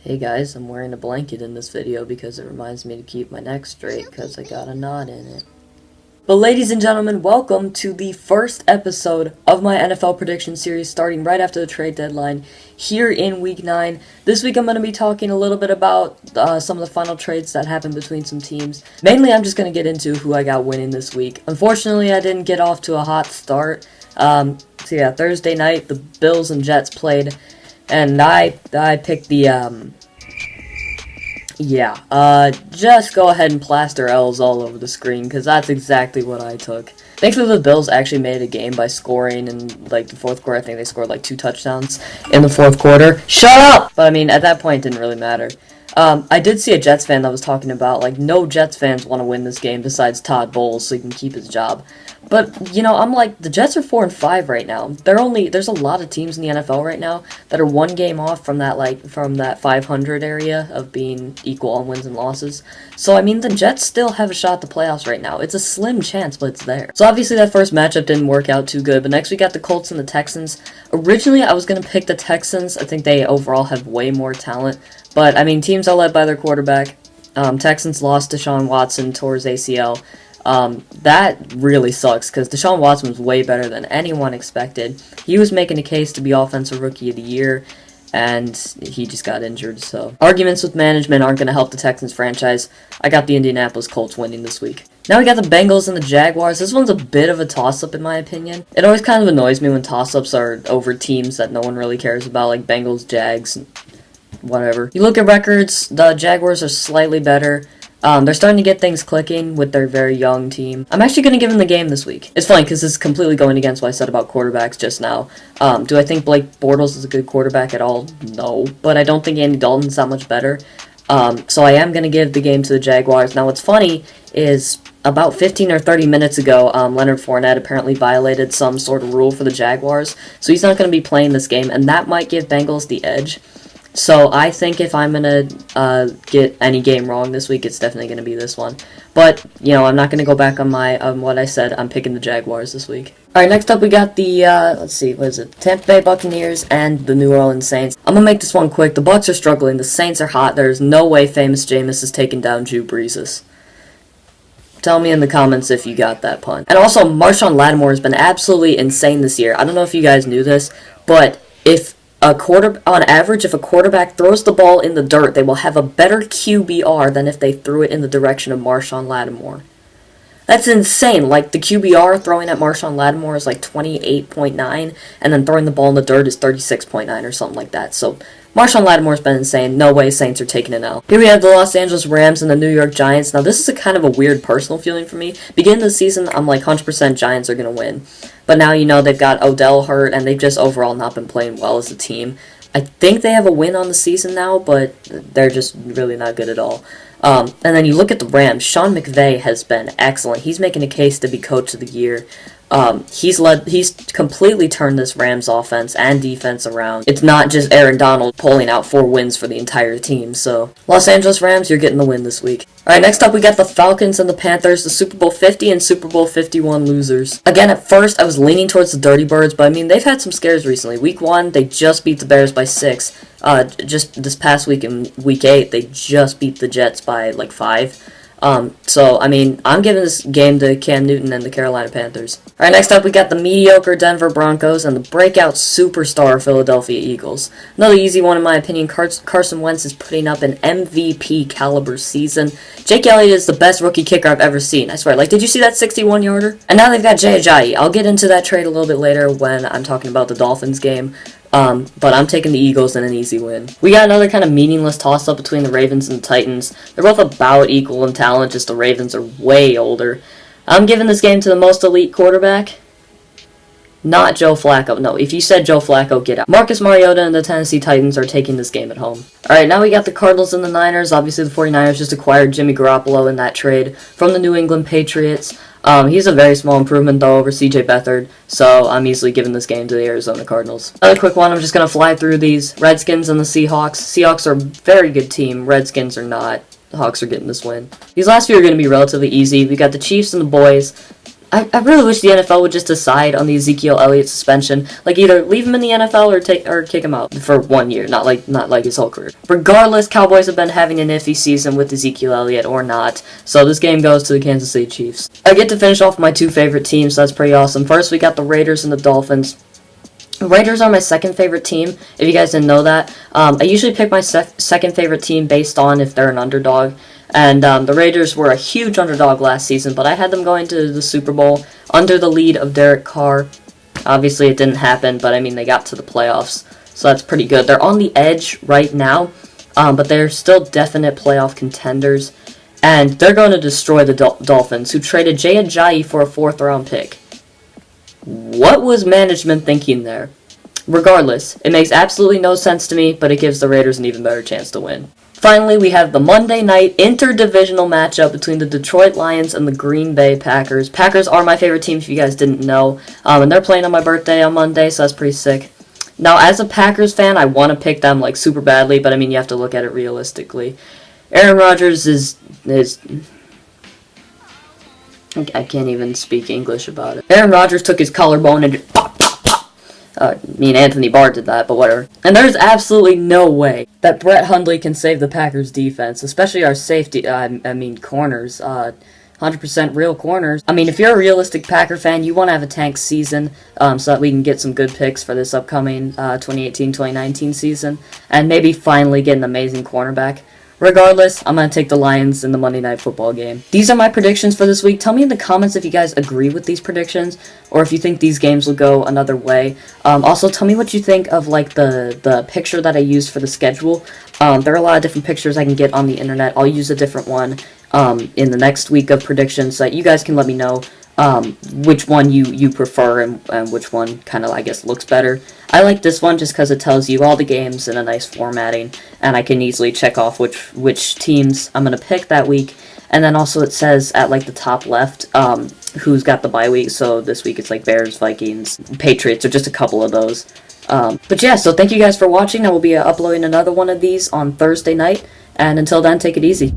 Hey guys, I'm wearing a blanket in this video because it reminds me to keep my neck straight because I got a knot in it. But ladies and gentlemen, welcome to the first episode of my NFL prediction series starting right after the trade deadline here in week 9. This week I'm going to be talking a little bit about some of the final trades that happened between some teams. Mainly I'm just going to get into who I got winning this week. Unfortunately, I didn't get off to a hot start. Thursday night the Bills and Jets played. And I picked the, just go ahead and plaster L's all over the screen, because that's exactly what I took. Thankfully, the Bills actually made a game by scoring in, the fourth quarter. I think they scored, 2 touchdowns in the fourth quarter. Shut up! But, at that point, it didn't really matter. I did see a Jets fan that was talking about, no Jets fans want to win this game besides Todd Bowles so he can keep his job. But, I'm the Jets are 4-5 right now. There's a lot of teams in the NFL right now that are one game off from that 500 area of being equal on wins and losses. So, the Jets still have a shot at the playoffs right now. It's a slim chance, but it's there. So, obviously, that first matchup didn't work out too good, but next we got the Colts and the Texans. Originally, I was going to pick the Texans. I think they overall have way more talent. But, teams are led by their quarterback. Texans lost Deshaun Watson, tore his ACL. That really sucks, because Deshaun Watson was way better than anyone expected. He was making a case to be Offensive Rookie of the Year, and he just got injured, so. Arguments with management aren't going to help the Texans franchise. I got the Indianapolis Colts winning this week. Now we got the Bengals and the Jaguars. This one's a bit of a toss-up in my opinion. It always kind of annoys me when toss-ups are over teams that no one really cares about, like Bengals, Jags, whatever. You look at records, the Jaguars are slightly better. They're starting to get things clicking with their very young team. I'm actually going to give them the game this week. It's funny because this is completely going against what I said about quarterbacks just now. Do I think Blake Bortles is a good quarterback at all? No. But I don't think Andy Dalton's that much better. So I am going to give the game to the Jaguars. Now what's funny is about 15 or 30 minutes ago, Leonard Fournette apparently violated some sort of rule for the Jaguars. So he's not going to be playing this game, and that might give Bengals the edge. So I think if I'm going to get any game wrong this week, it's definitely going to be this one. But, I'm not going to go back on what I said. I'm picking the Jaguars this week. Alright, next up we got the, Tampa Bay Buccaneers and the New Orleans Saints. I'm going to make this one quick. The Bucs are struggling. The Saints are hot. There's no way Famous Jameis is taking down Drew Brees. Tell me in the comments if you got that pun. And also, Marshawn Lattimore has been absolutely insane this year. I don't know if you guys knew this, but on average, if a quarterback throws the ball in the dirt, they will have a better QBR than if they threw it in the direction of Marshawn Lattimore. That's insane. The QBR throwing at Marshawn Lattimore is 28.9, and then throwing the ball in the dirt is 36.9 or something like that. So Marshawn Lattimore's been insane. No way Saints are taking it out. Here we have the Los Angeles Rams and the New York Giants. Now, this is a kind of a weird personal feeling for me. Beginning of the season, I'm 100% Giants are going to win. But now, they've got Odell hurt, and they've just overall not been playing well as a team. I think they have a win on the season now, but they're just really not good at all. And then you look at the Rams. Sean McVay has been excellent. He's making a case to be Coach of the Year. He's completely turned this Rams offense and defense around. It's not just Aaron Donald pulling out 4 wins for the entire team. So, Los Angeles Rams, you're getting the win this week. Alright, next up we got the Falcons and the Panthers, the Super Bowl 50 and Super Bowl 51 losers. Again, at first I was leaning towards the Dirty Birds, but they've had some scares recently. Week 1, they just beat the Bears by 6. Just this past week in Week 8, they just beat the Jets by 5. I'm giving this game to Cam Newton and the Carolina Panthers. Alright, next up we got the mediocre Denver Broncos and the breakout superstar Philadelphia Eagles. Another easy one in my opinion. Carson Wentz is putting up an MVP caliber season. Jake Elliott is the best rookie kicker I've ever seen. I swear. Did you see that 61-yarder? And now they've got Jay Ajayi. I'll get into that trade a little bit later when I'm talking about the Dolphins game. But I'm taking the Eagles in an easy win. We got another kind of meaningless toss-up between the Ravens and the Titans. They're both about equal in talent, just the Ravens are way older. I'm giving this game to the most elite quarterback. Not Joe Flacco. No, if you said Joe Flacco, get out. Marcus Mariota and the Tennessee Titans are taking this game at home. Alright, now we got the Cardinals and the Niners. Obviously, the 49ers just acquired Jimmy Garoppolo in that trade from the New England Patriots. He's a very small improvement, though, over C.J. Beathard, so I'm easily giving this game to the Arizona Cardinals. Another quick one, I'm just going to fly through these. Redskins and the Seahawks. Seahawks are a very good team. Redskins are not. The Hawks are getting this win. These last few are going to be relatively easy. We got the Chiefs and the Boys. I really wish the NFL would just decide on the Ezekiel Elliott suspension. Like, either leave him in the NFL or kick him out for 1 year, not like his whole career. Regardless, Cowboys have been having an iffy season with Ezekiel Elliott or not, so this game goes to the Kansas City Chiefs. I get to finish off my two favorite teams, so that's pretty awesome. First, we got the Raiders and the Dolphins. Raiders are my second favorite team, if you guys didn't know that. I usually pick my second favorite team based on if they're an underdog. And the Raiders were a huge underdog last season, but I had them going to the Super Bowl under the lead of Derek Carr. Obviously, it didn't happen, but I mean, they got to the playoffs, so that's pretty good. They're on the edge right now, but they're still definite playoff contenders. And they're going to destroy the Dolphins, who traded Jay Ajayi for a 4th-round pick. What was management thinking there? Regardless, it makes absolutely no sense to me, but it gives the Raiders an even better chance to win. Finally, we have the Monday night interdivisional matchup between the Detroit Lions and the Green Bay Packers. Packers are my favorite team, if you guys didn't know, and they're playing on my birthday on Monday, so that's pretty sick. Now, as a Packers fan, I want to pick them, like, super badly, but I mean, you have to look at it realistically. Aaron Rodgers is I can't even speak English about it. Aaron Rodgers took his collarbone and just pop, pop, pop. Anthony Barr did that, but whatever. And there's absolutely no way that Brett Hundley can save the Packers defense, especially our safety, corners, 100% real corners. I mean, if you're a realistic Packer fan, you want to have a tank season, so that we can get some good picks for this upcoming 2018-2019 season, and maybe finally get an amazing cornerback. Regardless, I'm going to take the Lions in the Monday Night Football game. These are my predictions for this week. Tell me in the comments if you guys agree with these predictions, or if you think these games will go another way. Also, tell me what you think of, like, the picture that I used for the schedule. There are a lot of different pictures I can get on the internet. I'll use a different one in the next week of predictions, so that you guys can let me know which one you prefer and which one kind of, I guess, looks better. I like this one just because it tells you all the games in a nice formatting, and I can easily check off which teams I'm going to pick that week. And then also it says at, like, the top left who's got the bye week. So this week it's like Bears, Vikings, Patriots, or just a couple of those. But yeah, so thank you guys for watching. I will be uploading another one of these on Thursday night, and until then, take it easy.